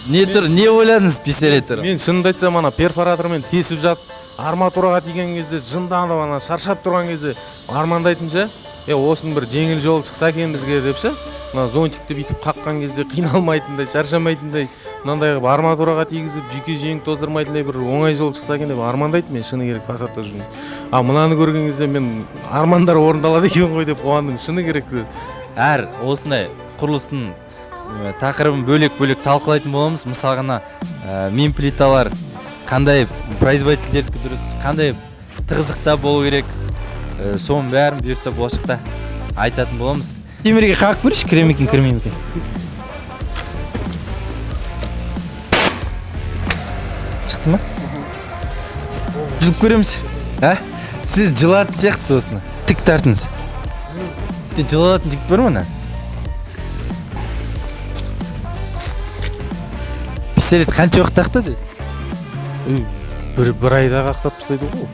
не ойладыңыз пистолет туралы? Мен шынымды айтсам ана перфоратормен тесіп жатып, арматураға тиген кезде жынданып ана шаршап тұрған кезде армандайтынша, осының бір жеңіл жол шықса екен бізге деп ше. Мына зонтикті бүйтіп қаққан кезде қиналмайтындай, шаршамайтындай, мынандай қылып арматураға тигізіп, жүйке жеңіп тоздырмайтындай бір оңай жол шықса екен деп армандайтын мен шыны керек Passatта жүрген. Мынаны көрген кезде мен армандар орындалады екен ғой деп қуандым, шыны керек. Әр осындай құрылыстың тақырыбын бөлек-бөлек талқылайтын боламыз. Мысалы ғана мен плиталар қандай производительдердікі дұрыс, қандай тығыздықта болу керек, соның бәрін бұйыртса болашақта айтатын боламыз. Темірге қағып көрші, кіре ме екен, кірмей ме екен? Шықты ма? Жылып көреміз. Сіз жылатын сияқтысыз осыны. Тік тартыңыз. Жылатын жігіт бар ма? Пистолет қанша уақыт ақтады? Бір айда ақтап тастайды ғой.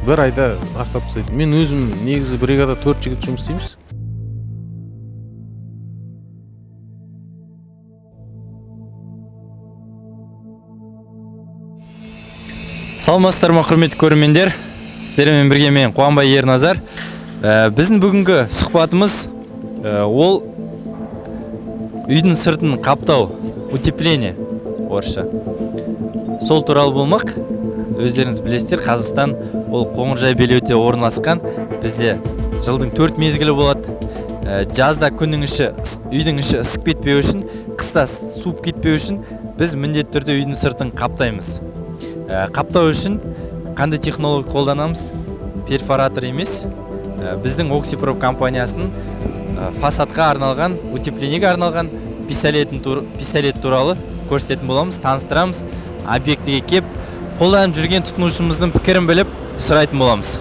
Бір айда ақтап тастайды. Мен өзім негізі бригада 4 жігіт жұмыс істейміз. Саламатсыздар ма, құрметті көрермендер? Сіздермен бірге мен Қуанбай Ерназар. Біздің бүгінгі сұхбатымыз ол үйдің сыртын қаптау, утепление орысша. Сол туралы болмақ. Өздеріңіз білесіздер, Қазақстан ол Қоңыржай белеуде орналасқан. Бізде жылдың 4 мезгілі болады. Жазда күннің іші, үйдің іші ысып кетпеу үшін, қыста суып кетпеу үшін біз міндетті түрде үйдің сыртын қаптаймыз. Қаптау үшін қандай технология қолданамыз? Перфоратор емес, біздің Oxyprof компаниясының фасадқа арналған, утепленияға арналған пистолет туралы көрсететін боламыз, таныстырамыз. Объектіге кеп, қолданып жүрген тұтынушымыздың пікірін біліп, сұрайтын боламыз.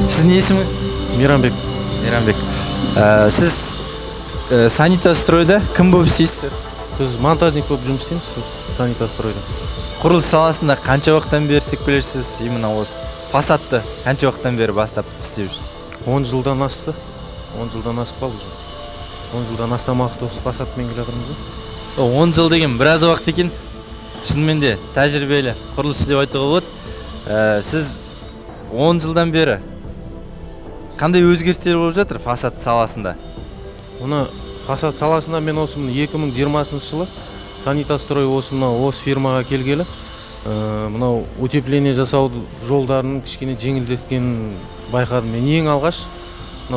Сіз не есіміңіз? Мейрамбек. Сіз Санитастройда кім болып істейсіздер? Біз монтажник болып жұмыс істейміз Санитастройда. Құрылыс саласында қанша уақыттан бері істеп келесіз? Именно осы фасадты қанша уақыттан бері бастап істеп жүрсіз? 10 жылдан асты. 10 жылдан асып қалды. 10 жылдан астам уақыт осы фасадпен келе жатырмыз. 10 жыл деген біраз уақыт екен. Шынымен де тәжірибелі құрылысшы деп айтуға болады. Сіз 10 жылдан бері қандай өзгерістер болып жатыр фасад саласында? Оны фасад саласында мен осы 2020 жылы Санитастрой осы фирмаға келгелі, мынау утепление жасау жолдарының кішкене жеңілдескенін байқадым. Мен ең алғаш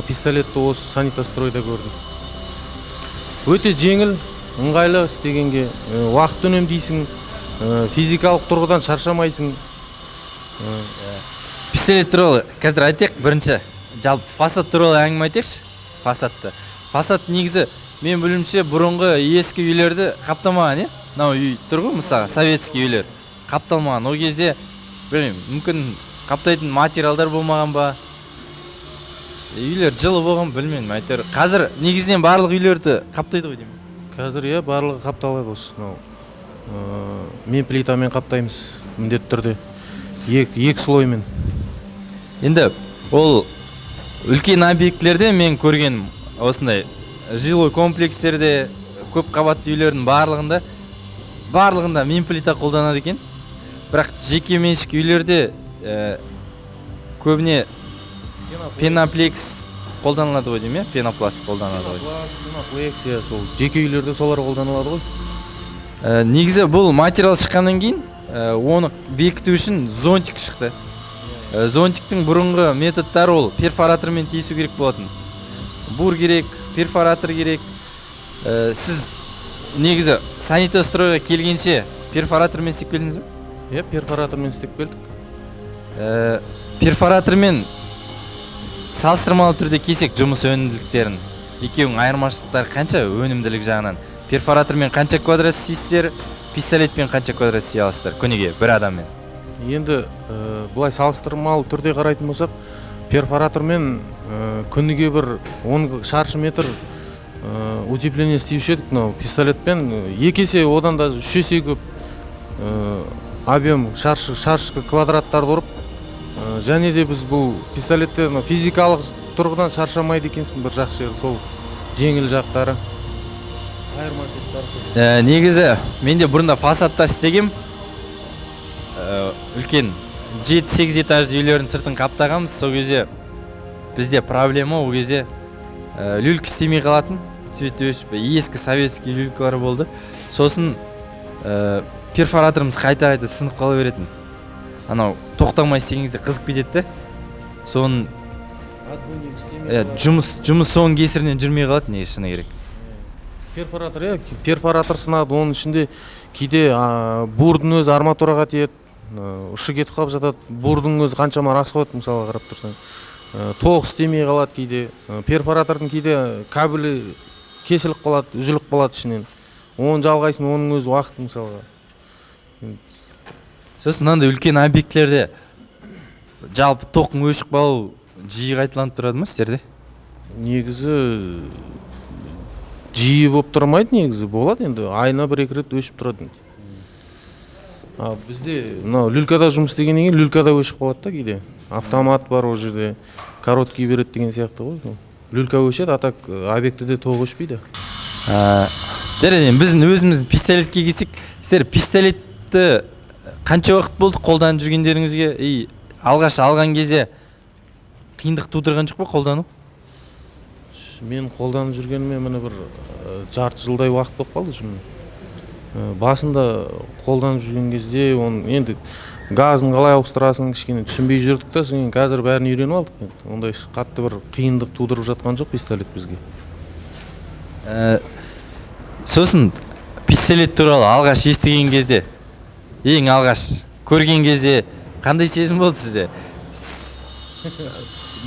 пистолетті осы Санитастройда көрдім. Өте жеңіл, ыңғайлы істегенге, уақыт үнемдейсің, физикалық тұрғыдан шаршамайсың. Пистолет туралы қазір айтайық. Бірінші жалпы фасад туралы әңгіме айтайықшы. Фасад негізі мен білімше бұрынғы ескі үйлерді қаптамаған, мынау үй тұр ғой, мысалы советский үйлер қапталмаған. Ол кезде білмеймін, мүмкін қаптайтын материалдар болмаған ба, үйлер жылы болған, білмеймін. Әйтеуір қазір негізінен барлық үйлерді қаптайды ғой деймін. Қазір барлығы қапталады осы. Мен плитамен қаптаймыз міндетті түрде, екі слоймен. Енді ол үлкен объектілерде мен көрген осындай жилой комплекстерде, көп қабатты үйлердің барлығында мен плита қолданады екен. Бірақ жеке меншік үйлерде көбіне пеноплекс қолданылады ғой деймін, пенопласт қолданылады ғой. Пеноплекс, сол жеке үйлерде солар қолданылады ғой. Негізі бұл материал шыққаннан кейін оны бекіту үшін зонтик шықты. Зонтиктің бұрынғы методтары ол перфоратормен тесу керек болатын. Бур керек, перфоратор керек. Сіз негізі Санитастройға келгенше перфоратормен істеп келдіңіз бе? Перфоратормен істеп келдік. Перфоратормен салыстырмалы түрде келсек жұмыс өнімділіктерін, екеуінің айырмашылықтары қанша өнімділік жағынан? Перфоратормен қанша квадрат істейсіздер, пистолетпен қанша квадрат істей аласыздар күніге бір адаммен? Енді бұлай салыстырмалы түрде қарайтын болсақ, перфоратормен күніге бір 10 шаршы метр утепление істеуші едік. Пистолетпен 2 есе, одан да 3 есе көп объем шаршы квадраттарды ұрып, және де біз бұл пистолетте физикалық тұрғыдан шаршамайды екенсің. Бір жақсы жері сол жеңіл жақтары. айырмашылықтары негізі мен де бұрында фасадта істегем. Үлкен 7-8 этажды үйлердің сыртын қаптағанбыз. Сол кезде бізде проблема, ол кезде люлька істемей қалатын, цвет өшіп, ескі советский люлькалар болды. Сосын перфораторымыз қайта-қайта сынып қала беретін. Анау тоқтамай істегеніңізде қызып кетеді. Соның жұмыс соның кесірінен жүрмей қалады, негізі шыны керек. Перфоратор сынады, оның ішінде кейде бурдың өзі арматураға тиеді, ұшы кетіп қалып жатады, бурдың өзі қаншама расход, мысалы қарап тұрсаң. Тоқ істемей қалады кейде, перфоратордың кейде кабелі кесіліп қалады, үзіліп қалады ішінен. Оны жалғайсын, оның өзі уақыт мысалға. Сосын мынандай үлкен объектілерде жалпы тоқың өшіп қалу жиі қайталанып тұрады ма сіздерде? Негізі жиі болып тұрмайды, негізі болады, енді айына 1-2 рет өшіп тұрады. Бізде мынау люлькада жұмыс істегеннен кейін люлькада өшіп қалады да кейде. Автомат бар ол жерде, короткий береді деген сияқты ғой. Люлька өшеді, а так объектіде тоқ өшпейді. Жарайды, біздің өзіміздің пистолетке келсек, сіздер пистолетті қанша уақыт болды қолданып жүргендеріңізге? Алғаш алған кезде қиындық тудырған жоқ па қолдану? Мен қолданып жүргеніме міне бір жарты жылдай уақыт болып қалды жұмыс. Басында қолданып жүрген кезде енді газын қалай ауыстырасың кішкене түсінбей жүрдік та, соң қазір бәрін үйреніп алдық. Ондай қатты бір қиындық тудырып жатқан жоқ пистолет бізге. Сосын пистолет туралы алғаш естіген кезде, ең алғаш көрген кезде қандай сезім болды сізде?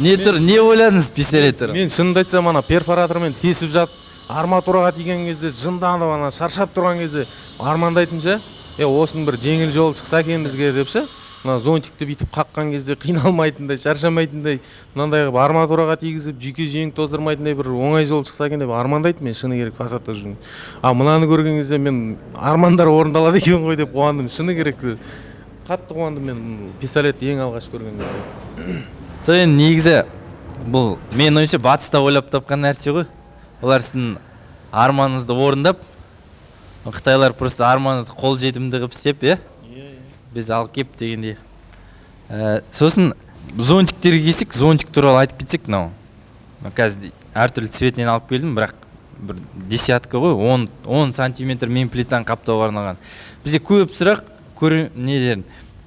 Не ойладыңыз пистолет туралы? Мен шынымды айтсам, ана перфоратормен тесіп жатып, арматураға тиген кезде жынданып, ана шаршап тұрған кезде армандайтынша, осының бір жеңіл жол шықса екен бізге депші, мына зонтикті бүйтіп қаққан кезде қиналмайтындай, шаршамайтындай, мынандай арматураға тигізіп, жүйке жеңін тоздырмайтындай бір оңай жол шықса екен деп армандайтын мен шыны керек фасадта жүрген. Мынаны көрген кезде мен армандар орындалады екен ғой деп қуандым, шыны керек. Қатты қуандым мен пистолетті ең алғаш көрген кезде. Сол енді негізі бұл мен ойымша батыста ойлап тапқан нәрсе ғой. Олар сіздің арманыңызды орындап, Қытайлар просто арманыңызды қол жетімді қылып істеп, біз алып кеп дегенде. Сосын зонтиктерге келсек, зонтик туралы айтып кетсек, қазір әртүрлі цветінен алып келдім, бірақ бір десятка ғой, 10 сантиметр мен плитаны қаптауға арналған. Бізде көп сұрақ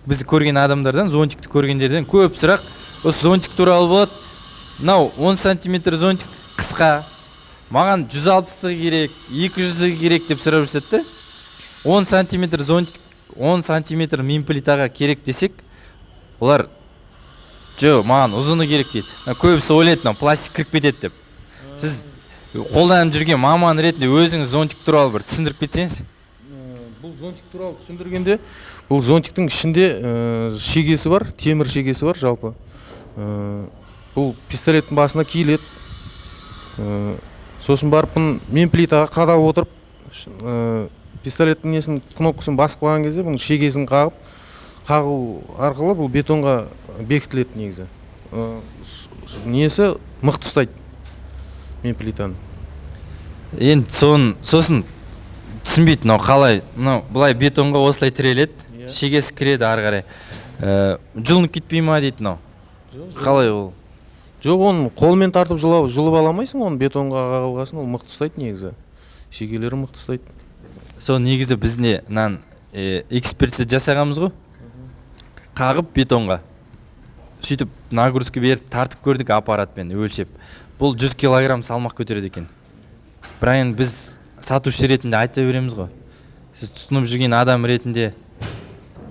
бізді көрген адамдардан, зонтикті көргендерден көп сұрақ осы зонтик туралы болады. 10 сантиметр зонтик қысқа, маған 160 керек, 200 керек деп сұрап жүрсетті. 10 сантиметр зонтик, 10 сантиметр мен плитаға керек десек, олар маған ұзыны керек дейді. Көбісі ойлайды, пластик кіріп кетеді деп. Сіз қолданып жүрген маман ретінде өзіңіз зонтик туралы бір түсіндіріп кетсеңіз? Бұл зонтик туралы түсіндіргенде, бұл зонтиктің ішінде шегесі бар, темір шегесі бар жалпы. Бұл пистолеттің басына киіледі. Сосын барып мен плитаға қадап отырып, пистолеттің несін кнопкасын басып қойған кезде бұның шегесін қағу арқылы бұл бетонға бекітіледі негізі. Несі мықты ұстайды мен плитаны. Енді сосын түсінбейді, қалай, бұлай бетонға осылай тіреледі, шегесі кіреді ары қарай. Жұлынып кетпей ма дейді, қалай ол? Жоқ, оны қолмен тартып жұлып аламайсың, оны бетонға қағылғасын, ол мықты ұстайды негізі. Шегелері мықты ұстайды. Сол негізі бізде экспертиза жасағанбыз ғой, қағып бетонға. Сөйтіп нагрузка беріп тартып көрдік аппаратпен өлшеп. Бұл 100 килограмм салмақ көтереді екен. Бірақ енді біз сатушы ретінде айта береміз ғой. Сіз тұтынып жүрген адам ретінде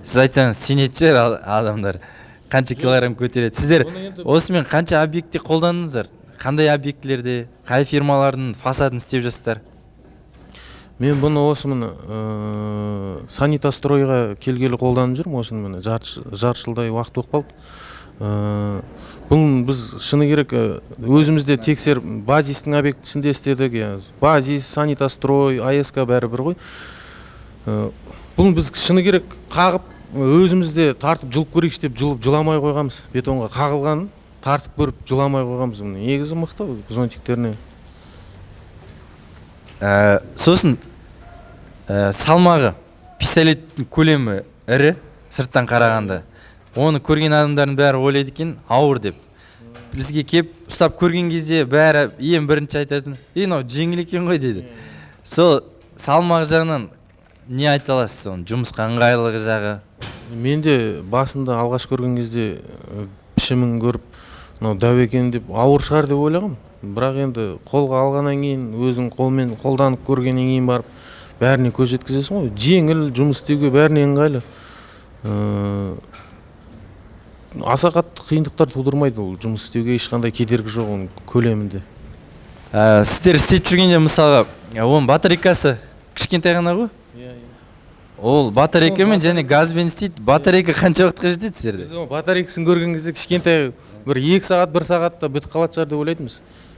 сіз айтсаңыз сенетін шығар адамдар қанша килограмм көтереді. Сіздер осымен қанша объектте қолдандыңыздар? Қандай объектілерде, қай фирмалардың фасадын істеп жассыздар? Мен бұны осымен Санитастройға келгелі қолданып жүрмін, осымен жарты жылдай уақыт болып қалды. Бұны біз шыны керек өзімізде тексеріп, базистің объектісінде істедік. Базис, Санитастрой, АСК бәрі бір ғой. Бұны біз шыны керек қағып, өзімізде тартып жұлып көрейікші деп жұламай қойғамыз. Бетонға қағылғанын тартып көріп жұламай қойғамыз. Негізі мықты зонтиктеріне. Сосын салмағы пистолеттің көлемі ірі сырттан қарағанда. Оны көрген адамдардың бәрі ойлайды екен ауыр деп. Бізге кеп ұстап көрген кезде бәрі ең бірінші айтатын, мынау жеңіл екен ғой дейді. Сол салмағы жағынан не айта аласыз, оның жұмысқа ыңғайлылығы жағы? Мен де басында алғаш көрген кезде пішімін көріп, мынау дәу екен деп ауыр шығар деп ойлағам. Бірақ енді қолға алғаннан кейін, өзің қолмен қолданып көргеннен кейін барып, бәріне көз жеткізесің ғой. Жеңіл, жұмыс істеуге бәріне ыңғайлы. Аса қатты қиындықтар тудырмайды, ол жұмыс істеуге ешқандай кедергі жоқ оның көлемінде. Сіздер істеп жүргенде мысалға, оның батарейкасы кішкентай ғана ғой? Ол батарейкамен және газбен істейді. Батарейка қанша уақытқа жетеді сіздерде? Біз батарейкасын көрген кезде кішкентай бір 2 сағат, 1 сағатта бітіп қалатын шығар деп ойлайтынбыз.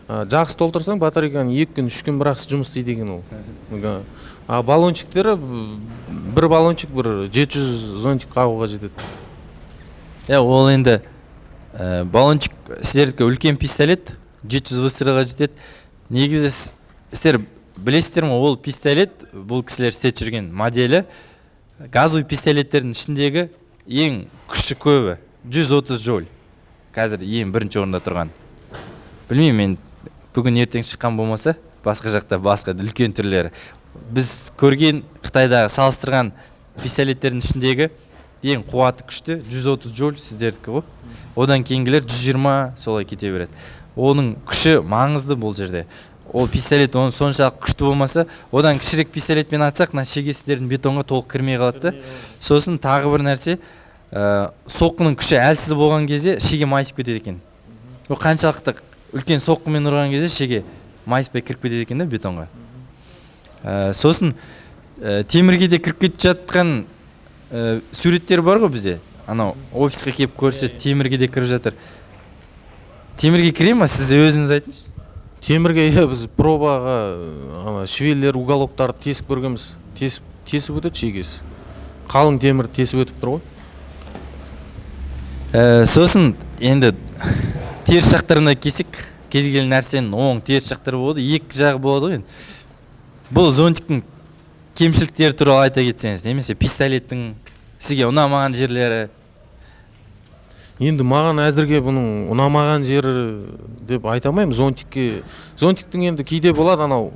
Жақсы толтырсаң батарейканы 2 күн, 3 күн бірақ жұмыс істейді екен ол. Баллончиктері бір баллончик бір 700 зонтик қағуға жетеді. Ол енді баллончик сіздердікі үлкен пистолет 700 выстрелға жетеді. Негізі сіздер білесіздер ме, ол пистолет бұл кісілер істеп жүрген моделі газовый пистолеттердің ішіндегі ең күші көбі 130 джоуль. Қазір ең бірінші орында тұрған. Білмеймін, мен бүгін ертең шыққан болмаса, басқа жақта басқа үлкен түрлері. Біз көрген Қытайдағы салыстырған пистолеттердің ішіндегі ең қуаты күшті 130 джоуль сіздердікі ғой. Одан кейінгілер 120 солай кете береді. Оның күші маңызды бұл жерде. Ол пистолет оның соншалық күшті болмаса, одан кішірек пистолетпен атсақ, шегесіздердің бетонға толық кірмей қалады. Сосын тағы бір нәрсе, соққының күші әлсіз болған кезде шеге майысып кетеді екен. Ол қаншалықты үлкен соққымен ұрған кезде шеге майыспай кіріп кетеді екен бетонға. Сосын темірге де кіріп кетіп жатқан суреттер бар ғой бізде. Анау офисқа келіп көрсе темірге де кіріп жатыр. Темірге кіре ма, сіз өзіңіз айтыңыз? Темірге біз пробаға швеллер, уголоктарды тесіп көргенбіз. Тесіп өтеді шегесі. Қалың темір тесіп өтіп тұр ғой. Сосын енді теріс жақтарына кесек, кез келген нәрсенің оң теріс жақтары болады, екі жағы болады ғой. Бұл зонтиктің кемшіліктері туралы айта кетсеңіз, немесе пистолеттің сізге ұнамаған жерлері? Енді маған әзірге бұның ұнамаған жері деп айта алмаймын. Зонтиктің енді кейде болады анау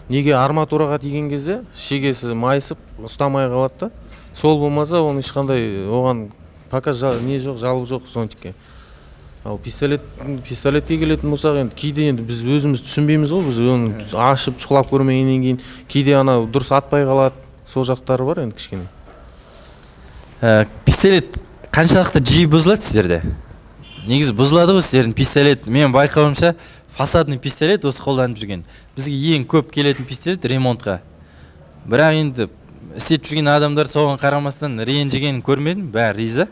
неге арматураға тиген кезде шегесі майысып ұстамай қалады да. Сол болмаса оны ешқандай оған пока не жоқ, жалып жоқ зонтикке. Ал пистолетке келетін болсақ, енді кейде енді біз өзіміз түсінбейміз ғой, біз оны ашып шұқылап көрмегеннен кейін кейде анау дұрыс атпай қалады. Сол жақтары бар енді кішкене. Пистолет қаншалықты жиі бұзылады сіздерде? Негізі бұзылады ғой сіздердің пистолет. Мен байқауымша фасадный пистолет осы қолданып жүрген. Бізге ең көп келетін пистолет ремонтқа. Бірақ енді істеп жүрген адамдар соған қарамастан ренжігенін көрмедім, бәрі риза.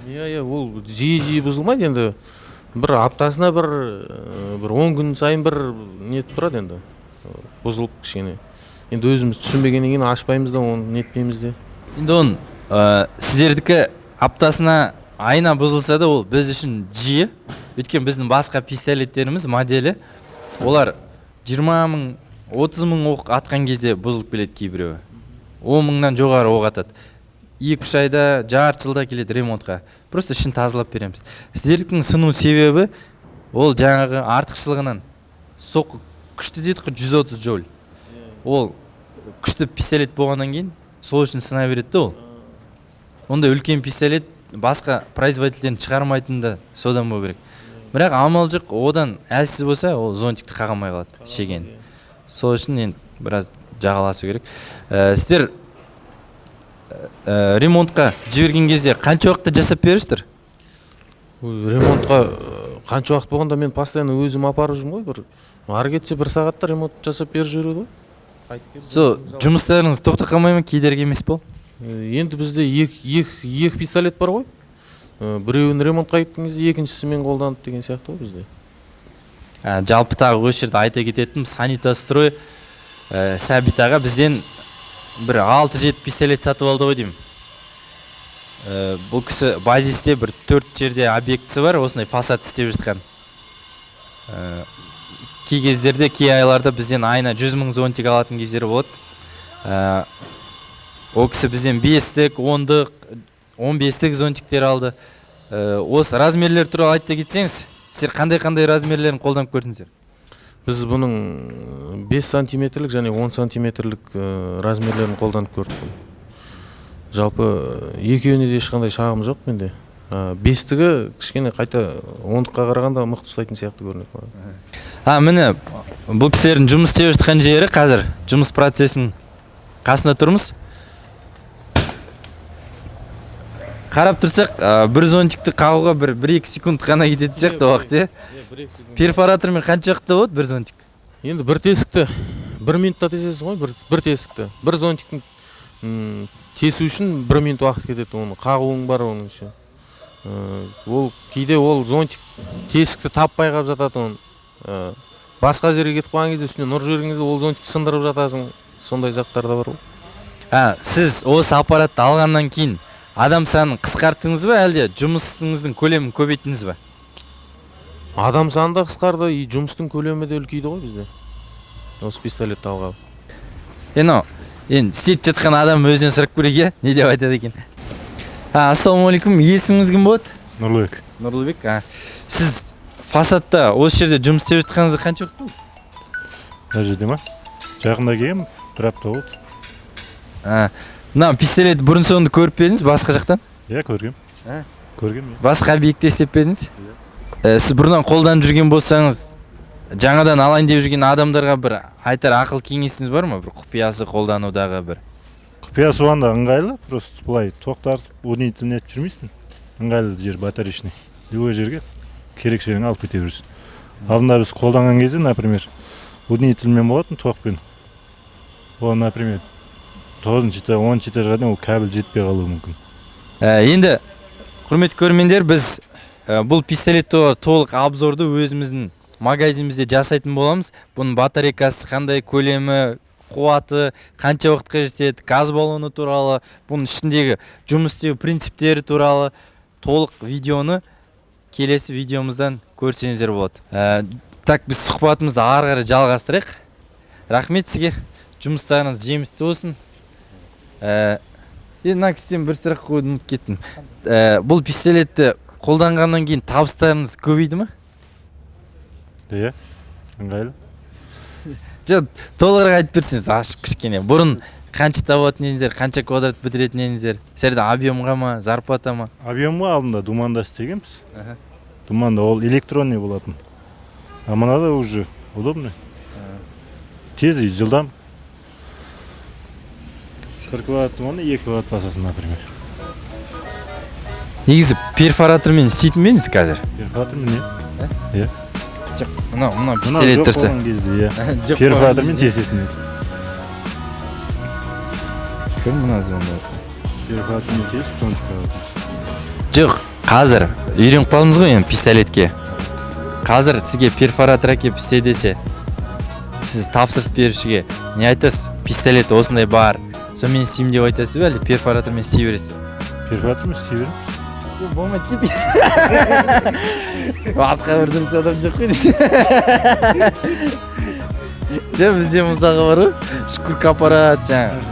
Ол жиі бұзылмайды енді. Бір аптасына бір 10 күн сайын бір нетіп тұрады енді. Бұзылып кішкене. Енді өзіміз түсінбегеннен кейін ашпаймыз да, оны нетпейміз де. Енді оны сіздердікі аптасына айына бұзылса да, ол біз үшін жиі. Өйткені біздің басқа пистолеттеріміз моделі, олар 20 мың, 30 мың оқ атқан кезде бұзылып келеді кейбіреуі. 10 мыңнан жоғары оқ атады. 2-3 айда, жарты жылда келеді ремонтқа. Просто ішін тазалап береміз. Сіздердің сыну себебі ол жаңағы артықшылығынан. Соққы күшті дедік 130 джоуль. Ол күшті пистолет болғаннан кейін сол үшін сына береді ол. Онда үлкен пистолет басқа производительдерін шығармайтын да содан болу керек. Бірақ амал жоқ, одан әлсіз болса, ол зонтикті қағамай қалады шеген. Сол үшін енді біраз жағаласу керек. Сіздер ремонтқа жіберген кезде қанша уақытта жасап бересіздер? Ремонтқа қанша уақыт болғанда мен постоянно өзім апарып жүрмін ғой. Ары кетсе 1 сағатта ремонт жасап беріп жүреді ғой. Сол жұмыстарыңыз тоқтап қалмай ма, кедергі емес пе? Енді бізде екі пистолет бар ғой. Біреуін ремонтқа кеткен кезде екіншісі мен қолданып деген сияқты ғой бізде. Жалпы тағы осы жерде айта кететінім, Санитастрой Сәбит аға бізден бір 6-7 пистолет сатып алды ғой деймін. Бұл кісі базисте бір 4 жерде объектісі бар, осындай фасад істеп жатқан. кей кездерде, кей айларда бізден айына 100 000 зонтик алатын кездері болады. Ол кісі бізден 5-тік, 10-дық, 15-тік зонтиктер алды. Осы размерлер туралы айтты кетсеңіз, сіздер қандай размерлерін қолданып көрдіңіздер? Біз бұның 5 сантиметрлік және 10 сантиметрлік размерлерін қолданып көрдік. Жалпы екеуіне де ешқандай шағым жоқ менде. 5-тігі кішкене қайта 10-дыққа қарағанда мықты ұстайтын сияқты көрінеді маған. Міне, бұл кісілердің жұмыс істеп жатқан жері қазір жұмыс процесінің қасында тұрмыз. Қарап тұрсақ, бір зонтикті қағуға 1-2 секунд қана кететін сияқты уақыт, перфоратормен қанша уақытта болады бір зонтик? Енді бір тесікті 1 минутта тесесіз ғой, бір тесікті. Бір зонтиктің тесу үшін 1 минут уақыт кетеді, оны қағуың бар оның үшін. Ол кейде ол зонтик тесікті таппай қалып жатады, басқа жерге кетіп қалған кезде үстіне нұр жерген кезде ол зонтикті сындырып жатасың, сондай заттар да бар ғой. Сіз осы аппаратты алғаннан кейін адам санын қысқарттыңыз ба, әлде жұмысыңыздың көлемін көбейттіңіз ба? Адам саны да қысқарды, жұмыстың көлемі де үлкейді ғой бізде. Осы пистолетті алғалы. Енді істеп жатқан адам өзінен сұрап көрейік, не деп айтады екен? Ассалаумағалейкум, есіміңіз кім болады? Нұрлыбек. Нұрлыбек. Сіз фасадта осы жерде жұмыс істеп жатқаныңызда қанша уақыт болды? Мына жерде ма? Жақында келгем, бір апта болды. Мына пистолетті бұрын соңды көріп пе едіңіз басқа жақтан? Иә, көргем. Басқа объектте істеп пе едіңіз? Сіз бұрыннан қолданып жүрген болсаңыз, жаңадан алайын деп жүрген адамдарға бір айтар ақыл кеңесіңіз бар ма? Бір құпиясы қолданудағы бір. Құпиясы оғанда ыңғайлы, просто бұлай тоқтартып, удлинительный етіп жүрмейсің. Ыңғайлы жер батареечный. Любой жерге керек жерін алып кете бересің. Алдында біз қолданған кезде, например, удлинительмен болатын тоқпен. Ол, например, 9-10 этажға дейін ол кабель жетпей қалуы мүмкін. Енді құрметті көрермендер, біз бұл пистолетті толық обзорды өзіміздің магазинімізде жасайтын боламыз. Бұның батарейкасы қандай, көлемі, қуаты, қанша уақытқа жетеді, газ баллоны туралы, бұның ішіндегі жұмыс істеу принциптері туралы толық видеоны келесі видеомыздан көрсеңіздер болады. Так, біз сұхбатымызды ары қарай жалғастырайық. Рахмет сізге. Жұмыстарыңыз жемісті болсын. Мына кісіден бір сұрақ қойып ұмытып кеттім. Бұл пистолетті қолданғаннан кейін табыстарыңыз көбейді ме? Иә, ыңғайлы. Толығырақ айтып берсеңіз, ашып кішкене. Бұрын қанша табатын едіңіздер, қанша квадрат бітіретін едіңіздер? Сіздерде объемға ма, зарплата ма? Объемға алдында думанда істегенбіз. Думанда ол электронный болатын. А мынада уже удобный. Тез и жылдам. 1 квадрат думанда 2 квадрат басасың, например. Негізі перфоратормен істейтін бе едіңіз қазір? Перфоратормен, иә. Жоқ, мына пистолет тұрса. Перфоратормен тесетін еді. Кім мына звондап? Перфоратормен тесіп, зонтикқа алатынбыз. Жоқ, қазір үйреніп қалдыңыз ғой енді пистолетке. Қазір сізге перфоратор әкеліп істе десе, сіз тапсырыс берушіге не айтасыз? Пистолет осындай бар. Сонымен істеймін деп айтасыз ба, әлде перфоратормен істей бересіз? Перфоратормен істей береміз. Болмайды кетейін. Басқа бір дұрыс адам жоқ қой десе. Жоқ, бізде мысалға бар ғой, шкурка аппарат,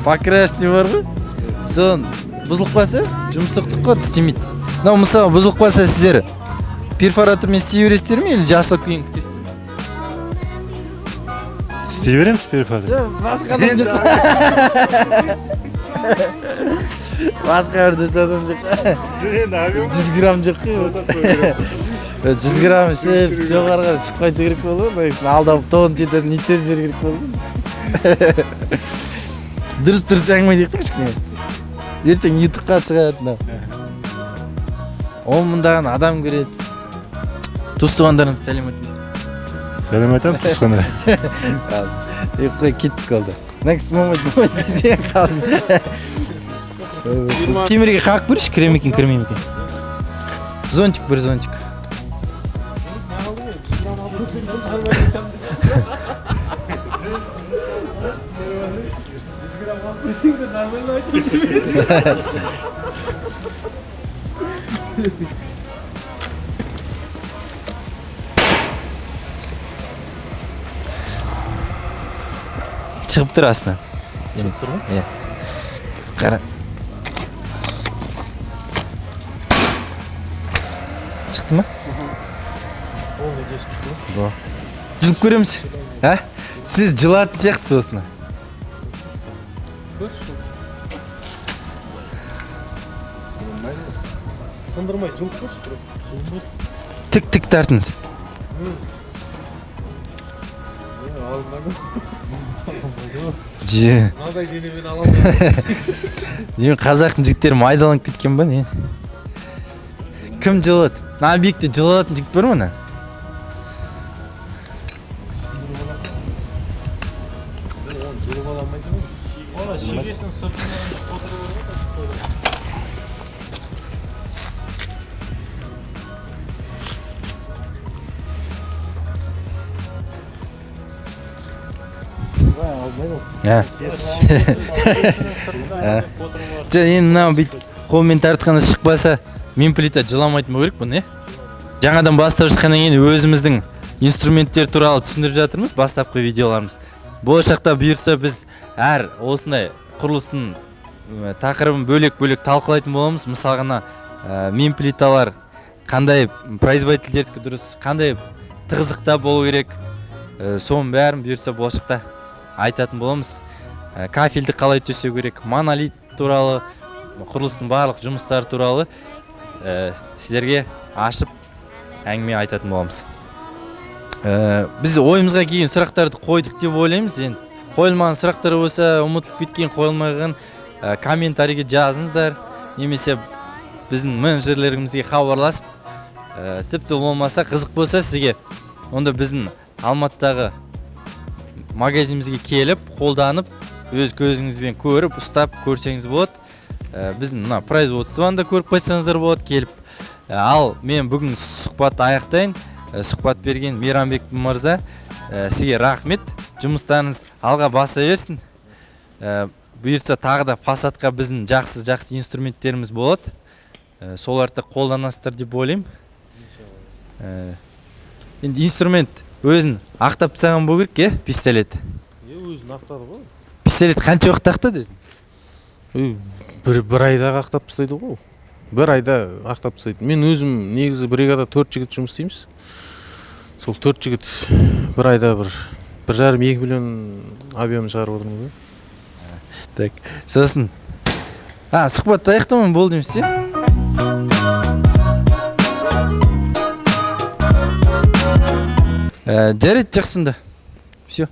покрасный бар ғой. Сон бұзылып қалса, жұмыс тоқтап қалады, істемейді. Мынау мысалға бұзылып қалса, сіздер перфоратормен істей бересіздер ме, или жасап кейін күтесіздер? істей береміз перфоратормен. Басқа адам жоқ. Басқа бір дұрыс адам жоқ. 100 грамм жоқ қой. 100 грамм ішіп, жоғарыға шықпайды керек болды. Алдап 9-шы этажын итеріп жіберу керек болды. Дұрыс әңгіме дейік та кішкене. Ертең ютубқа шығады. 10 мыңдаған адам көреді. Туыс-туғандарыңыз сәлем айтыңыз. Сәлем айтамын, туысқандар. Қой, кеттік қалды. Next moment десе қалсын. Темірге қағып көрші, кіре ме екен, кірмей ме екен. Зонтик, бір зонтик. шығып тұр астынан. Иә. Қара. Шықты ма? Жұлып көреміз. Ә? Сіз жылатын сияқтысыз осыны. Сындырмай жұлып көш просто. Тік тартыңыз. Мынадай денемен аламын. Мен қазақтың жігіттері майдаланып кеткен ба не? Кім жылады? Объектте жылатын жігіт бар ма? Ona şivesinin sırtından fotoğrafı. Енді мынау бүйтіп қолмен тартқанда шықпаса мемплита жыламайтын болу керек бұны, жаңадан бастап шыққаннан кейін өзіміздің инструменттер туралы түсіндіріп жатырмыз, бастапқы видеоларымыз. Болашақта бұйырса біз әр осындай құрылыстың тақырыбын бөлек-бөлек талқылайтын боламыз. Мысалға мемплиталар қандай производительдердікі дұрыс, қандай тығыздықта болу керек, соның бәрін бұйырса болашақта айтатын боламыз. Кафельді қалай төсеу керек, монолит туралы, құрылыстың барлық жұмыстары туралы сіздерге ашып әңгіме айтатын боламыз. Біз ойымызға келген сұрақтарды қойдық деп ойлаймыз. Қойылмаған сұрақтар болса, ұмытылып кеткен, қойылмаған комментарийге жазыңыздар, немесе біздің менеджерлерімізге хабарласып, тіпті болмаса қызық болса сізге, онда біздің Алматыдағы магазинімізге келіп, қолданып, өз көзіңізбен көріп, ұстап көрсеңіз болады. Біздің производствоны да көріп қайтсаңыздар болады келіп. Ал мен бүгін сұхбат аяқтайын. Сұхбат берген Мейрамбек мырза, сізге рахмет. Жұмыстарыңыз алға баса берсін. Бұйырса тағы да фасадқа біздің жақсы инструменттеріміз болады. Соларды қолданасыздар деп ойлаймын. Енді инструмент өзін ақтап тастаған болу керек, пистолет. Өзін ақтады ғой. Пистолет қанша уақыт ақтады өзін? Бір айда ақтап тастайды ғой. Бір айда ақтап тастайды. Мен өзім негізі бригада 4 жігіт жұмыс істейміз. Сол 4 жігіт бір айда 1,5-2 миллион объем шығарып отырмыз. Так, сосын. Сұхбатты аяқтаумен болды емес, жарайды, жақсында. Все.